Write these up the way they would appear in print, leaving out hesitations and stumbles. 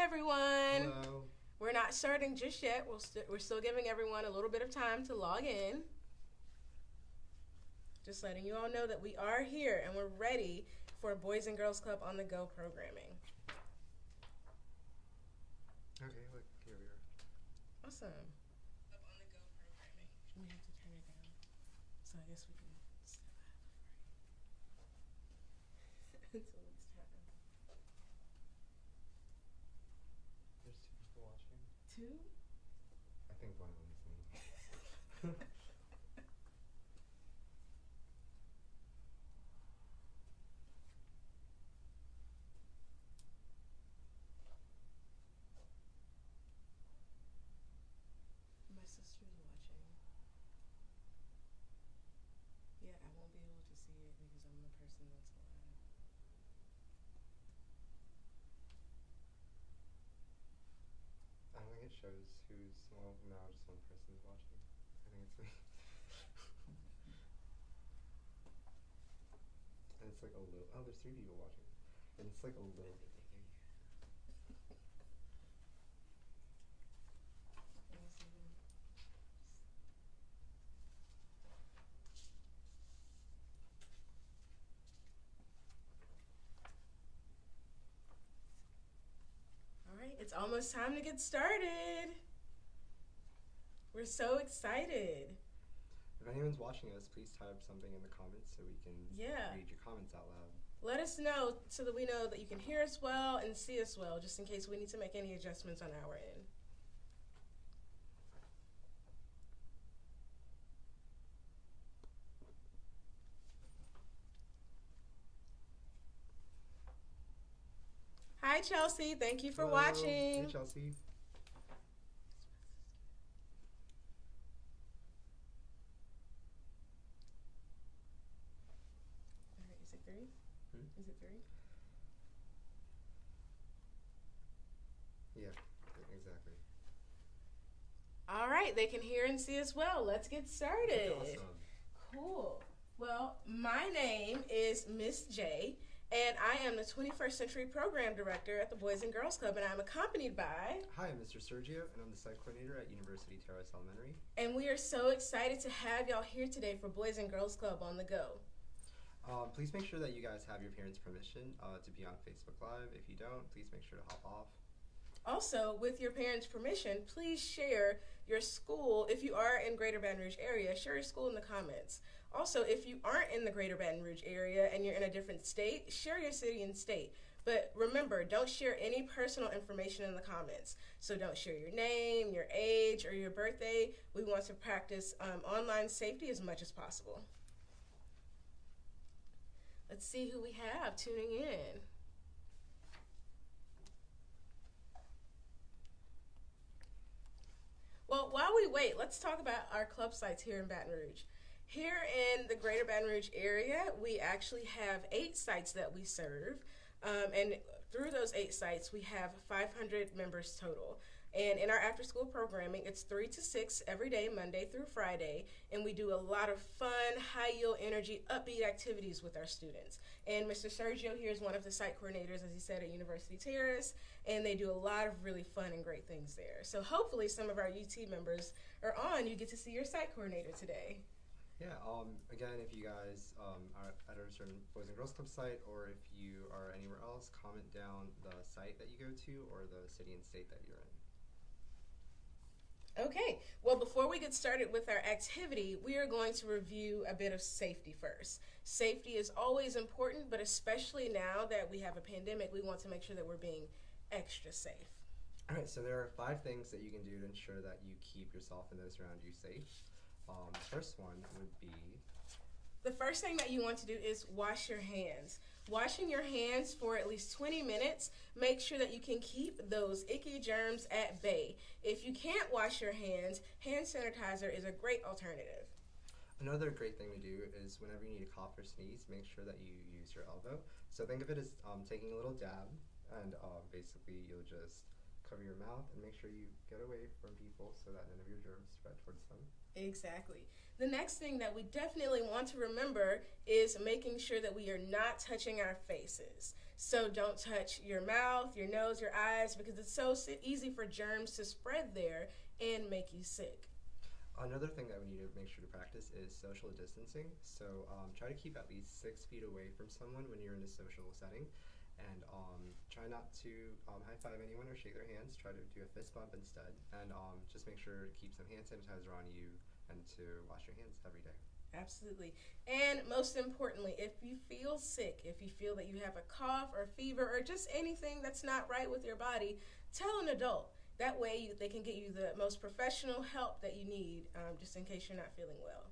everyone. Hello. We're not starting just yet. We're still giving everyone a little bit of time to log in. Just letting you all know that we are here and we're ready for Boys and Girls Club on the Go programming. Okay, look, here we are. Awesome. Up on the Go programming. We have to turn it down. So I guess we can step out until it's time. There's two people watching. Two? I think one of them is me. My sister's watching. Yeah, I won't be able to see it because I'm the person that's live. I don't think it shows who's, well, now just one person is watching. I think it's me. And it's like a little, oh, there's 3 people watching. And it's like a little bit bigger. Let me see them. All right, it's almost time to get started. We're so excited. If anyone's watching us, please type something in the comments so we can read your comments out loud. Let us know so that we know that you can hear us well and see us well, just in case we need to make any adjustments on our end. Hi, Chelsea. Thank you for Hello. watching. Hey, Chelsea. All right, is it 3? Is it 3? Yeah, exactly. All right, they can hear and see us well. Let's get started. Awesome. Cool. Well, my name is Miss J, and I am the 21st Century Program Director at the Boys and Girls Club, and I'm accompanied by... Hi, I'm Mr. Sergio, and I'm the site coordinator at University Terrace Elementary. And we are so excited to have y'all here today for Boys and Girls Club on the Go. Please make sure that you guys have your parents' permission to be on Facebook Live. If you don't, please make sure to hop off. Also, with your parents' permission, please share your school. If you are in Greater Baton Rouge area, share your school in the comments. Also, if you aren't in the Greater Baton Rouge area and you're in a different state, share your city and state. But remember, don't share any personal information in the comments. So don't share your name, your age, or your birthday. We want to practice online safety as much as possible. Let's see who we have tuning in. Well, while we wait, let's talk about our club sites here in Baton Rouge. Here in the Greater Baton Rouge area, we actually have 8 sites that we serve. And through those 8 sites, we have 500 members total. And in our after-school programming, it's 3 to 6 every day, Monday through Friday. And we do a lot of fun, high-yield energy, upbeat activities with our students. And Mr. Sergio here is one of the site coordinators, as he said, at University Terrace. And they do a lot of really fun and great things there. So hopefully some of our UT members are on. You get to see your site coordinator today. Yeah, again, if you guys are at a certain Boys and Girls Club site, or if you are anywhere else, comment down the site that you go to or the city and state that you're in. Okay, well, before we get started with our activity, we are going to review a bit of safety first. Safety is always important, but especially now that we have a pandemic, we want to make sure that we're being extra safe. All right, so there are 5 things that you can do to ensure that you keep yourself and those around you safe. First one would be... The first thing that you want to do is wash your hands. Washing your hands for at least 20 minutes, make sure that you can keep those icky germs at bay. If you can't wash your hands, hand sanitizer is a great alternative. Another great thing to do is whenever you need to cough or sneeze, make sure that you use your elbow. So think of it as taking a little dab, and basically you'll just cover your mouth and make sure you get away from people so that none of your germs spread towards them. Exactly. The next thing that we definitely want to remember is making sure that we are not touching our faces. So don't touch your mouth, your nose, your eyes, because it's so easy for germs to spread there and make you sick. Another thing that we need to make sure to practice is social distancing. So try to keep at least 6 feet away from someone when you're in a social setting. And try not to high five anyone or shake their hands. Try to do a fist bump instead. And just make sure to keep some hand sanitizer on you and to wash your hands every day. Absolutely. And most importantly, if you feel sick, if you feel that you have a cough or fever or just anything that's not right with your body, tell an adult. That way they can get you the most professional help that you need, just in case you're not feeling well.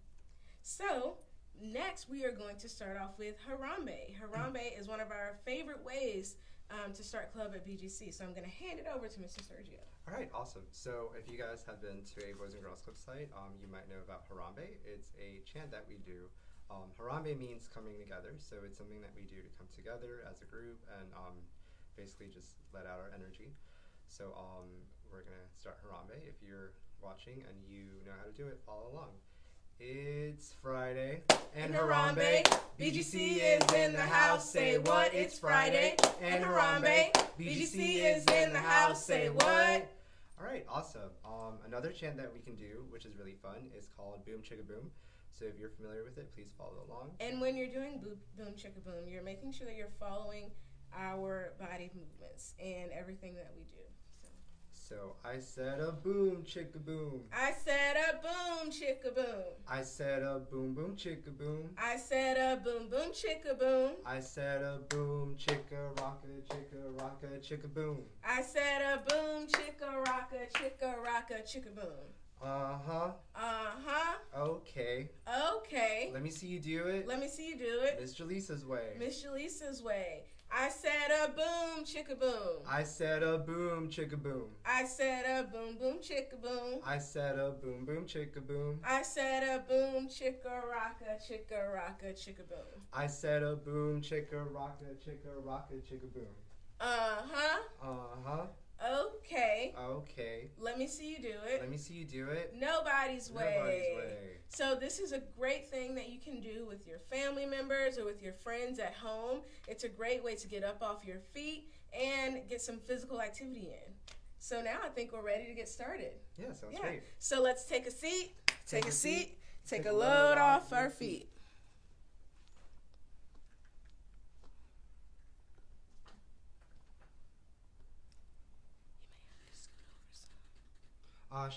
So next we are going to start off with Harambe. Harambe is one of our favorite ways to start club at BGC. So I'm going to hand it over to Mr. Sergio. All right, awesome. So if you guys have been to a Boys and Girls Club site, you might know about Harambe. It's a chant that we do. Harambe means coming together, so it's something that we do to come together as a group and basically just let out our energy. So we're going to start Harambe. If you're watching and you know how to do it, follow along. It's Friday and Harambe. BGC is in the house. Say what? It's Friday and Harambe. BGC is in the house. Say what? All right, awesome. Another chant that we can do, which is really fun, is called Boom Chicka Boom. So if you're familiar with it, please follow along. And when you're doing Boom Chicka Boom, you're making sure that you're following our body movements and everything that we do. So I said a boom chicka boom. I said a boom chicka boom. I said a boom boom chicka boom. I said a boom boom chicka boom. I said a boom chicka rocka chicka boom. I said a boom chicka rocka chicka boom. Uh-huh. Uh-huh. Okay. Okay. Let me see you do it. Let me see you do it. Miss Jaleesa's way. Miss Jaleesa's way. I said a boom chicka boom. I said a boom chicka boom. I said a boom boom chicka boom. I said a boom boom chicka boom. I said a boom chicka rocka chicka boom. I said a boom chicka rocka chicka boom. Uh-huh. Uh-huh. Okay. Okay. Let me see you do it. Let me see you do it. Nobody's way. Nobody's way. So this is a great thing that you can do with your family members or with your friends at home. It's a great way to get up off your feet and get some physical activity in. So now I think we're ready to get started. Yeah, sounds great. So let's take a seat, take a load off our feet.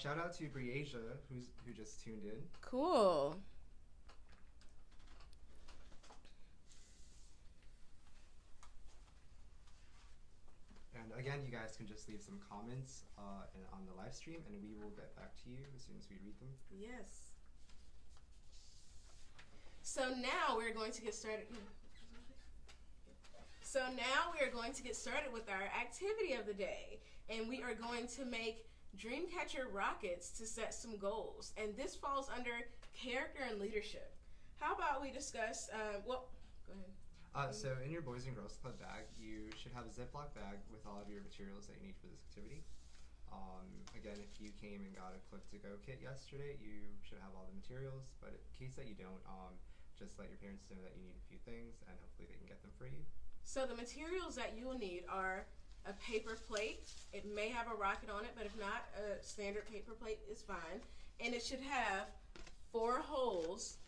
Shout out to Briasia, who just tuned in. Cool. And again, you guys can just leave some comments on the live stream, and we will get back to you as soon as we read them. Yes. So now we're going to get started. With our activity of the day, and we are going to make Dreamcatcher rockets to set some goals, and this falls under character and leadership. How about we discuss, go ahead. So in your Boys and Girls Club bag, you should have a Ziploc bag with all of your materials that you need for this activity. Again, if you came and got a clip-to-go kit yesterday, you should have all the materials, but in case that you don't, just let your parents know that you need a few things, and hopefully they can get them for you. So the materials that you will need are a paper plate. It may have a rocket on it, but if not, a standard paper plate is fine. And it should have 4 holes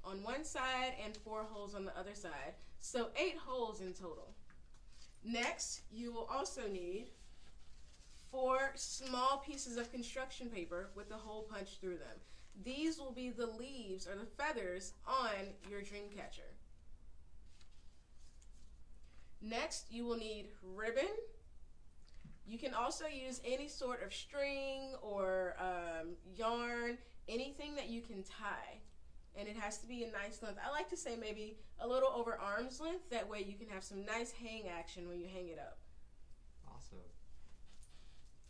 on one side and 4 holes on the other side. So 8 holes in total. Next, you will also need 4 small pieces of construction paper with a hole punched through them. These will be the leaves or the feathers on your dream catcher. Next, you will need ribbon. You can also use any sort of string or yarn, anything that you can tie. And it has to be a nice length. I like to say maybe a little over arm's length. That way you can have some nice hang action when you hang it up. Awesome.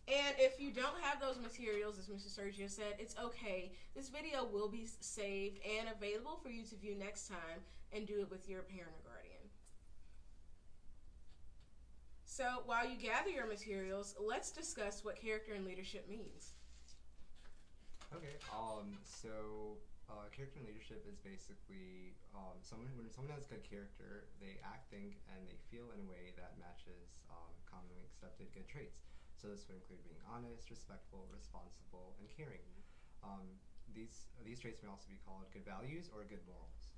And if you don't have those materials, as Mr. Sergio said, it's okay. This video will be saved and available for you to view next time and do it with your parent or guardian. So while you gather your materials, let's discuss what character and leadership means. Okay, so Character and leadership is basically when someone has good character, they act, think, and they feel in a way that matches commonly accepted good traits. So this would include being honest, respectful, responsible, and caring. These traits may also be called good values or good morals.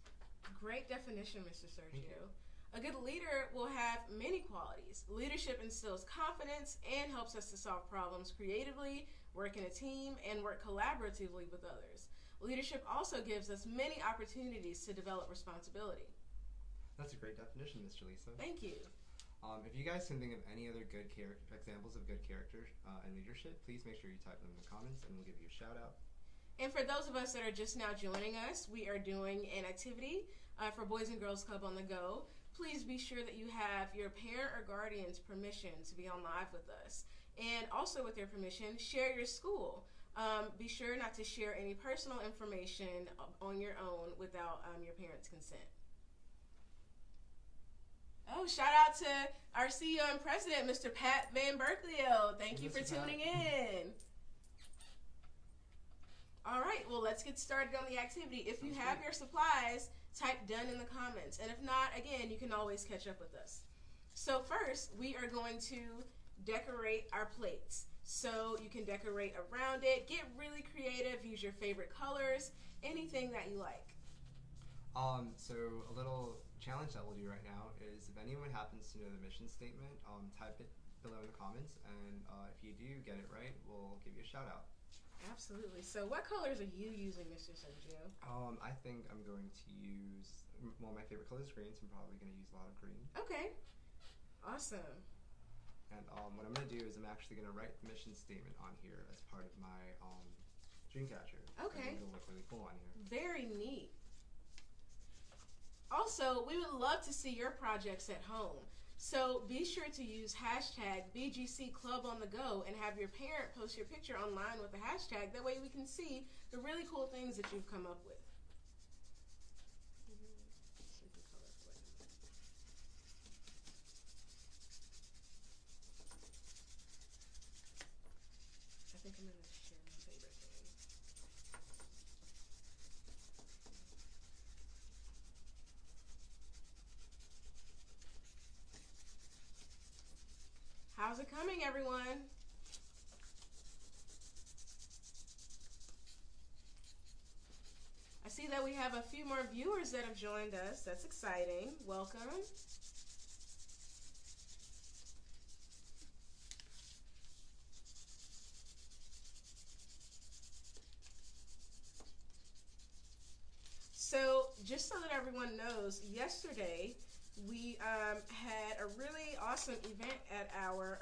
Great definition, Mr. Sergio. A good leader will have many qualities. Leadership instills confidence and helps us to solve problems creatively, work in a team, and work collaboratively with others. Leadership also gives us many opportunities to develop responsibility. That's a great definition, Mr. Lisa. Thank you. If you guys can think of any other good examples of good character and leadership, please make sure you type them in the comments and we'll give you a shout out. And for those of us that are just now joining us, we are doing an activity for Boys and Girls Club on the Go. Please be sure that you have your parent or guardian's permission to be on live with us. And also with their permission, share your school. Be sure not to share any personal information on your own without your parents' consent. Oh, shout out to our CEO and president, Mr. Pat Van Berkelio. Thank you for tuning in. All right, well, let's get started on the activity. If you have your supplies, type done in the comments. And if not, again, you can always catch up with us. So first, we are going to decorate our plates. So you can decorate around it, get really creative, use your favorite colors, anything that you like. So a little challenge that we'll do right now is if anyone happens to know the mission statement, type it below in the comments, and if you do get it right, we'll give you a shout out. Absolutely. So what colors are you using, Mr. Sergio? I think I'm going to use, well, my favorite color is green, so I'm probably going to use a lot of green. Okay. Awesome. And what I'm going to do is I'm actually going to write the mission statement on here as part of my dream catcher. Okay. It'll look really cool on here. Very neat. Also, we would love to see your projects at home. So be sure to use hashtag BGC Club on the Go and have your parent post your picture online with the hashtag. That way we can see the really cool things that you've come up with. I think I'm going to share my favorite thing. How's it coming, everyone? I see that we have a few more viewers that have joined us. That's exciting. Welcome. So, just so that everyone knows, yesterday we had a really awesome event at our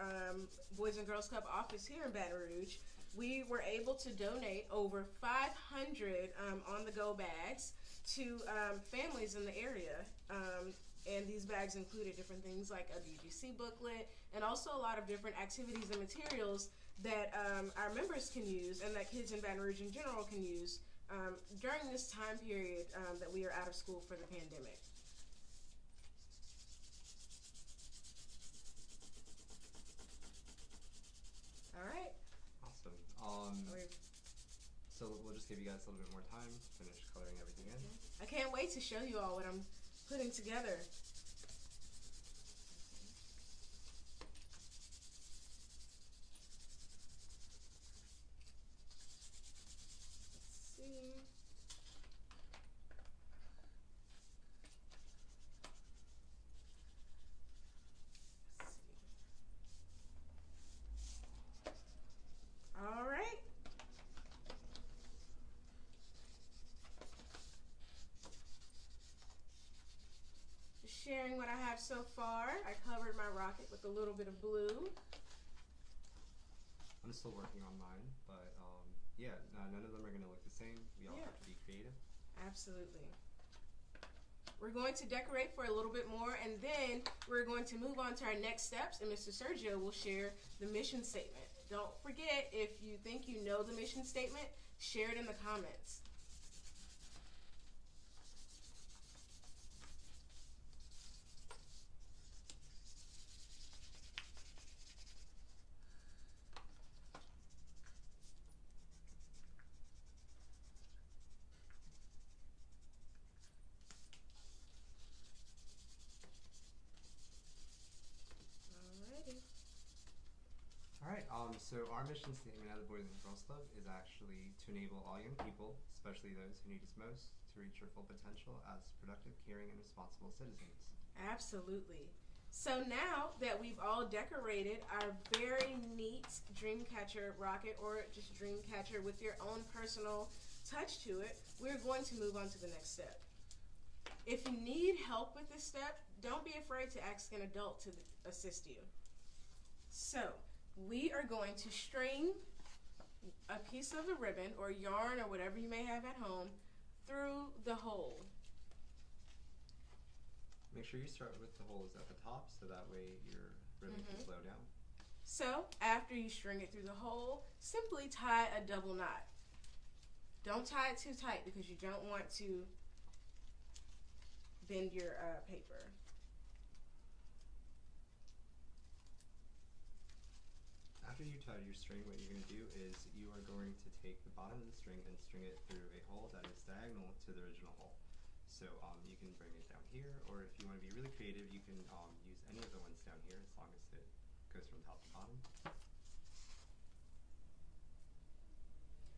Boys and Girls Club office here in Baton Rouge. We were able to donate over 500 on-the-go bags to families in the area. And these bags included different things like a BGC booklet and also a lot of different activities and materials that our members can use and that kids in Baton Rouge in general can use during this time period that we are out of school for the pandemic. All right. Awesome. So we'll just give you guys a little bit more time to finish coloring everything in. I can't wait to show you all what I'm putting together. Let's see. All right. Just sharing what I have so far. I covered my rocket with a little bit of blue. I'm still working on mine, but yeah, none of them are going to look the same. We all have to be creative. Absolutely. We're going to decorate for a little bit more, and then we're going to move on to our next steps, and Mr. Sergio will share the mission statement. Don't forget, if you think you know the mission statement, share it in the comments. All right. So our mission statement at the Boys and Girls Club is actually to enable all young people, especially those who need us most, to reach their full potential as productive, caring, and responsible citizens. Absolutely. So now that we've all decorated our very neat Dreamcatcher rocket, or just Dreamcatcher with your own personal touch to it, we're going to move on to the next step. If you need help with this step, don't be afraid to ask an adult to assist you. So, we are going to string a piece of the ribbon or yarn or whatever you may have at home through the hole. Make sure you start with the holes at the top so that way your ribbon can flow down. So, after you string it through the hole, simply tie a double knot. Don't tie it too tight because you don't want to bend your paper. After you tie your string, what you're going to do is you are going to take the bottom of the string and string it through a hole that is diagonal to the original hole. So you can bring it down here, or if you want to be really creative, you can use any of the ones down here as long as it goes from top to bottom.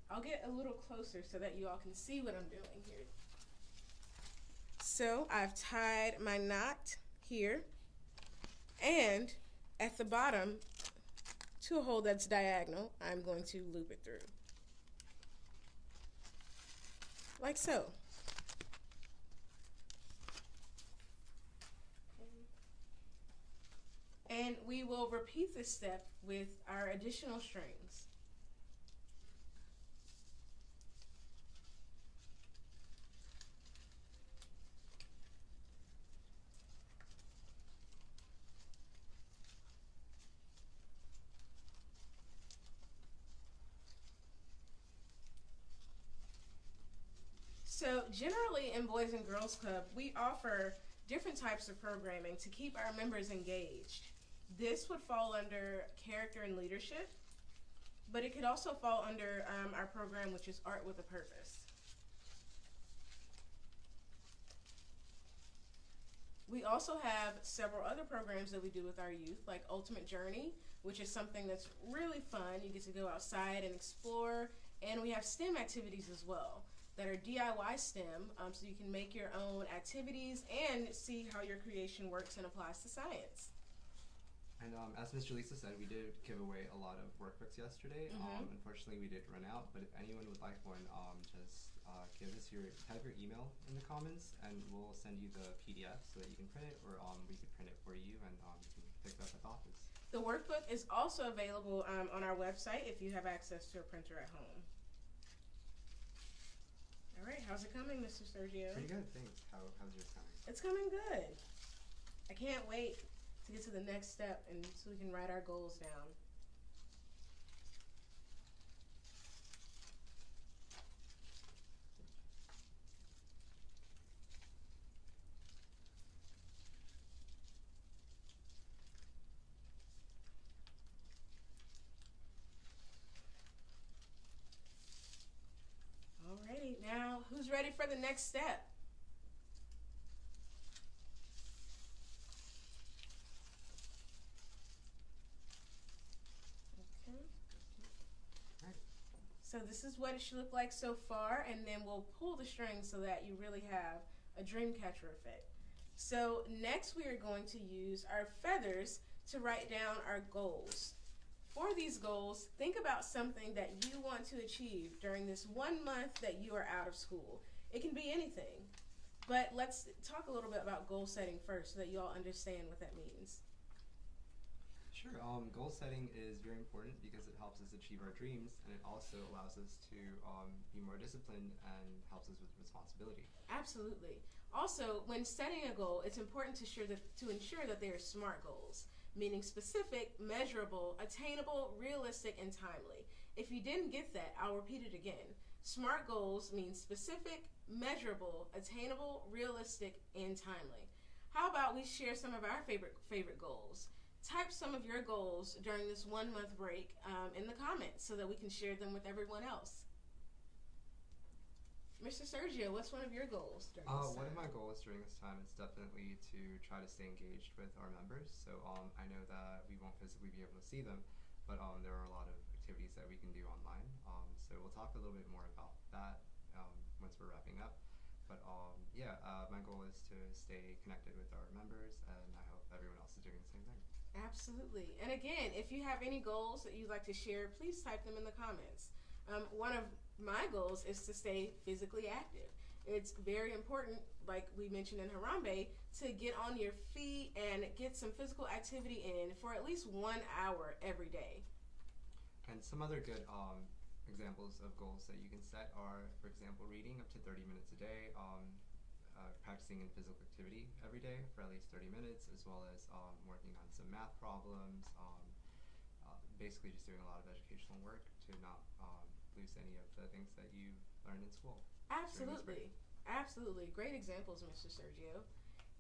I'll get a little closer so that you all can see what I'm doing here. So I've tied my knot here, and at the bottom, to a hole that's diagonal, I'm going to loop it through. Like so. And we will repeat this step with our additional strings. So generally in Boys and Girls Club, we offer different types of programming to keep our members engaged. This would fall under character and leadership, but it could also fall under our program, which is Art with a Purpose. We also have several other programs that we do with our youth, like Ultimate Journey, which is something that's really fun. You get to go outside and explore, and we have STEM activities as well that are DIY STEM, so you can make your own activities and see how your creation works and applies to science. And as Mr. Lisa said, we did give away a lot of workbooks yesterday. Unfortunately, we did run out, but if anyone would like one, just type your email in the comments, and we'll send you the PDF so that you can print it, or we could print it for you, and you can pick it up at the office. The workbook is also available on our website if you have access to a printer at home. All right, how's it coming, Mr. Sergio? Pretty good, thanks. How's yours coming? It's coming good. I can't wait to get to the next step and so we can write our goals down. Alrighty, now who's ready for the next step? So this is what it should look like so far, and then we'll pull the string so that you really have a dream catcher effect. So next we are going to use our feathers to write down our goals. For these goals, think about something that you want to achieve during this 1 month that you are out of school. It can be anything, but let's talk a little bit about goal setting first so that you all understand what that means. Sure. Goal setting is very important because it helps us achieve our dreams, and it also allows us to be more disciplined and helps us with responsibility. Absolutely. Also, when setting a goal, it's important to ensure that they are SMART goals, meaning specific, measurable, attainable, realistic, and timely. If you didn't get that, I'll repeat it again. SMART goals mean specific, measurable, attainable, realistic, and timely. How about we share some of our favorite goals? Type some of your goals during this 1 month break in the comments so that we can share them with everyone else. Mr. Sergio, what's one of your goals during this time? One of my goals during this time is definitely to try to stay engaged with our members. So I know that we won't physically be able to see them, but there are a lot of activities that we can do online. So we'll talk a little bit more about that once we're wrapping up. But yeah, my goal is to stay connected with our members, and I hope everyone else is doing the same thing. Absolutely. And again, if you have any goals that you'd like to share, please type them in the comments. One of my goals is to stay physically active. It's very important, like we mentioned in Harambe, to get on your feet and get some physical activity in for at least 1 hour every day. And some other good examples of goals that you can set are, for example, reading up to 30 minutes a day, practicing in physical activity every day for at least 30 minutes, as well as working on some math problems, basically just doing a lot of educational work to not lose any of the things that you learned in school. Absolutely. Absolutely. Great examples, Mr. Sergio.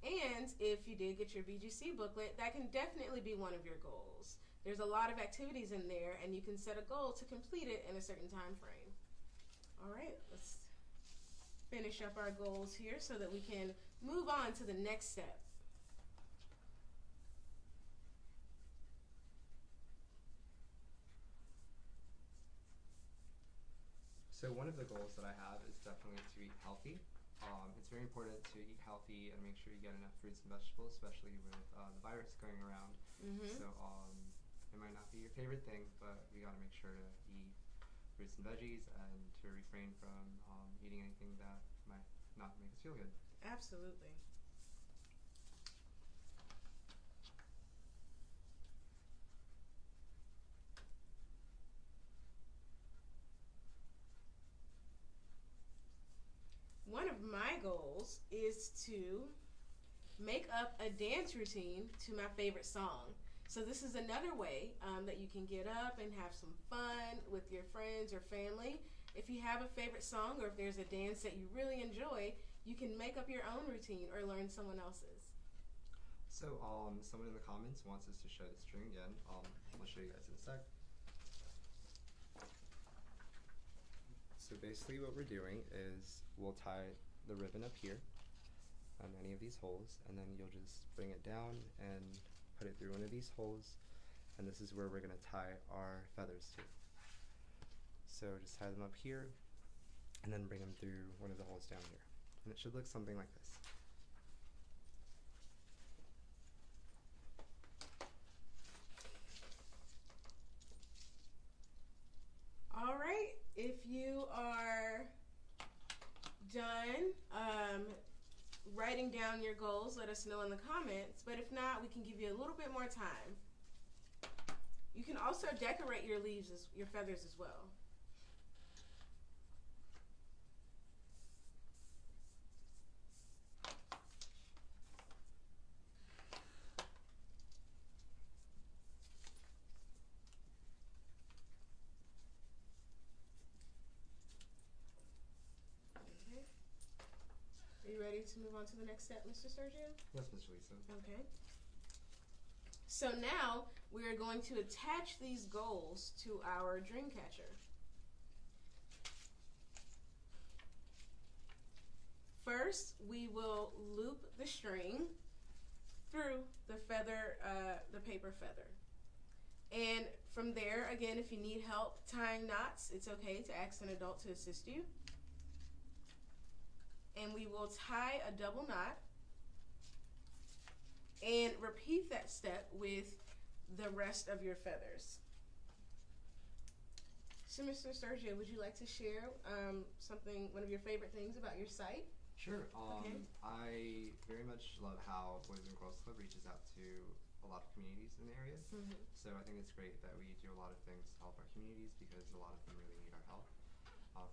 And if you did get your BGC booklet, that can definitely be one of your goals. There's a lot of activities in there, and you can set a goal to complete it in a certain time frame. All right, let's finish up our goals here so that we can move on to the next step. So one of the goals that I have is definitely to eat healthy. It's very important to eat healthy and make sure you get enough fruits and vegetables, especially with the virus going around. So it might not be your favorite thing, but we got to make sure to eat fruits and veggies and to refrain from eating anything that might not make us feel good. Absolutely. One of my goals is to make up a dance routine to my favorite song. So this is another way that you can get up and have some fun with your friends or family. If you have a favorite song or if there's a dance that you really enjoy, you can make up your own routine or learn someone else's. So someone in the comments wants us to show the string again. I'll show you guys in a sec. So basically what we're doing is we'll tie the ribbon up here on any of these holes, and then you'll just bring it down and put it through one of these holes, and this is where we're going to tie our feathers to. So just tie them up here and then bring them through one of the holes down here, and it should look something like this. All right, if you are done writing down your goals, let us know in the comments, but if not, we can give you a little bit more time. You can also decorate your leaves, your feathers as well. Are you ready to move on to the next step, Mr. Sergio? Yes, Ms. Lisa. Okay. So now we are going to attach these goals to our dream catcher. First, we will loop the string through the feather, the paper feather. And from there, again, if you need help tying knots, it's okay to ask an adult to assist you. And we will tie a double knot and repeat that step with the rest of your feathers. So, Mr. Sergio, would you like to share one of your favorite things about your site? Sure. Okay. I very much love how Boys and Girls Club reaches out to a lot of communities in the area. So I think it's great that we do a lot of things to help our communities because a lot of them really need our help.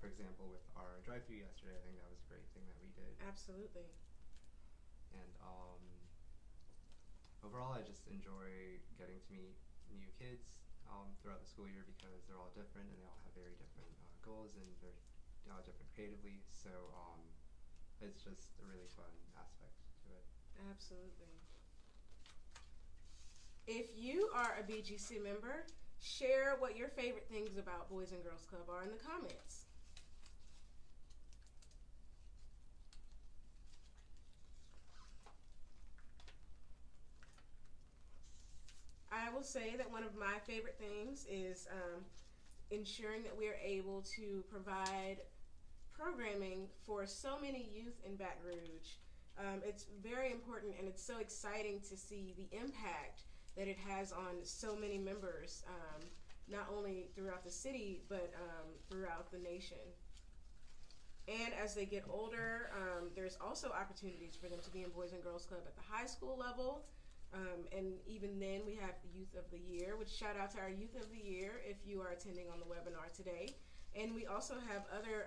For example, with our drive-thru yesterday, I think that was a great thing that we did. Absolutely. And overall, I just enjoy getting to meet new kids throughout the school year because they're all different and they all have very different goals and they're different creatively. So it's just a really fun aspect to it. Absolutely. If you are a BGC member, share what your favorite things about Boys and Girls Club are in the comments. I will say that one of my favorite things is ensuring that we are able to provide programming for so many youth in Baton Rouge. It's very important, and it's so exciting to see the impact that it has on so many members, not only throughout the city, but throughout the nation. And as they get older, there's also opportunities for them to be in Boys and Girls Club at the high school level. And even then, we have the Youth of the Year, which shout out to our Youth of the Year if you are attending on the webinar today. And we also have other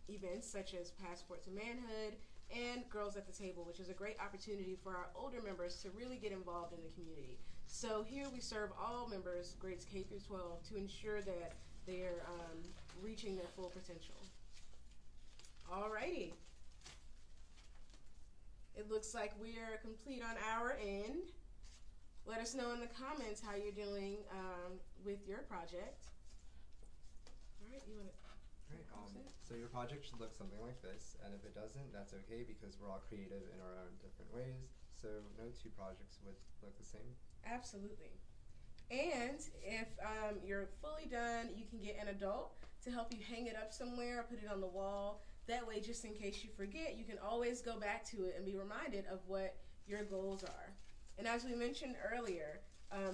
events such as Passport to Manhood and Girls at the Table, which is a great opportunity for our older members to really get involved in the community. So here we serve all members, grades K through 12, to ensure that they're reaching their full potential. Alrighty. It looks like we are complete on our end. Let us know in the comments how you're doing with your project. All right, you want to? So your project should look something like this, and if it doesn't, that's okay because we're all creative in our own different ways. So no two projects would look the same. Absolutely. And if you're fully done, you can get an adult to help you hang it up somewhere or put it on the wall. That way, just in case you forget, you can always go back to it and be reminded of what your goals are. And as we mentioned earlier,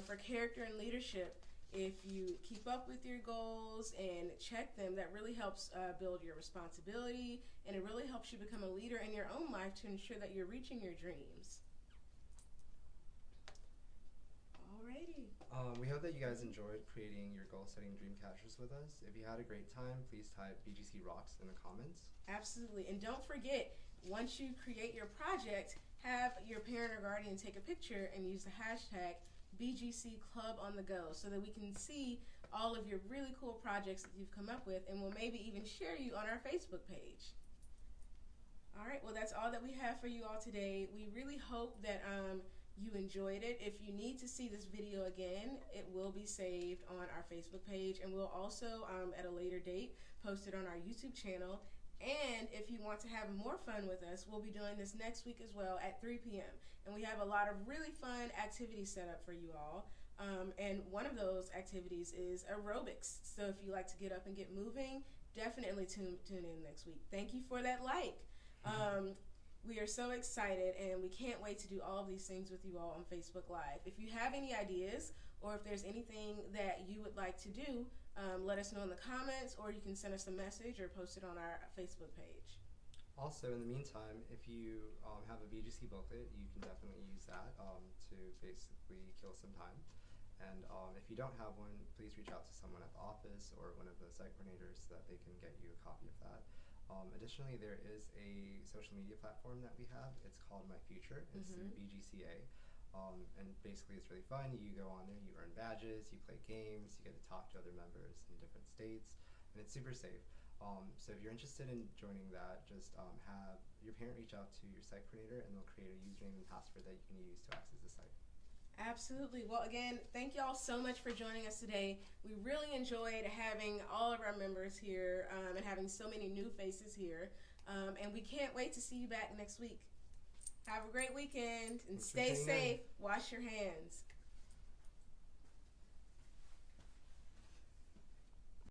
for character and leadership, if you keep up with your goals and check them, that really helps build your responsibility, and it really helps you become a leader in your own life to ensure that you're reaching your dreams. Alrighty. We hope that you guys enjoyed creating your goal-setting dream catchers with us. If you had a great time, please type BGC Rocks in the comments. Absolutely. And don't forget, once you create your project, have your parent or guardian take a picture and use the hashtag BGC Club on the Go so that we can see all of your really cool projects that you've come up with, and we'll maybe even share you on our Facebook page. All right, well, that's all that we have for you all today. We really hope that you enjoyed it. If you need to see this video again, it will be saved on our Facebook page, and we'll also, at a later date, post it on our YouTube channel. And if you want to have more fun with us, we'll be doing this next week as well at 3 p.m. And we have a lot of really fun activities set up for you all. And one of those activities is aerobics. So if you like to get up and get moving, definitely tune in next week. Thank you for that like. We are so excited, and we can't wait to do all of these things with you all on Facebook Live. If you have any ideas, or if there's anything that you would like to do, let us know in the comments, or you can send us a message or post it on our Facebook page. Also, in the meantime, if you have a BGC booklet, you can definitely use that to basically kill some time. And if you don't have one, please reach out to someone at the office or one of the site coordinators so that they can get you a copy of that. Additionally, there is a social media platform that we have. It's called My Future. It's through BGCA. And basically, it's really fun. You go on there, you earn badges, you play games, you get to talk to other members in different states, and it's super safe. So if you're interested in joining that, just have your parent reach out to your site coordinator, and they'll create a username and password that you can use to access the site. Absolutely. Well, again, thank y'all so much for joining us today. We really enjoyed having all of our members here and having so many new faces here. And we can't wait to see you back next week. Have a great weekend and stay safe. Wash your hands.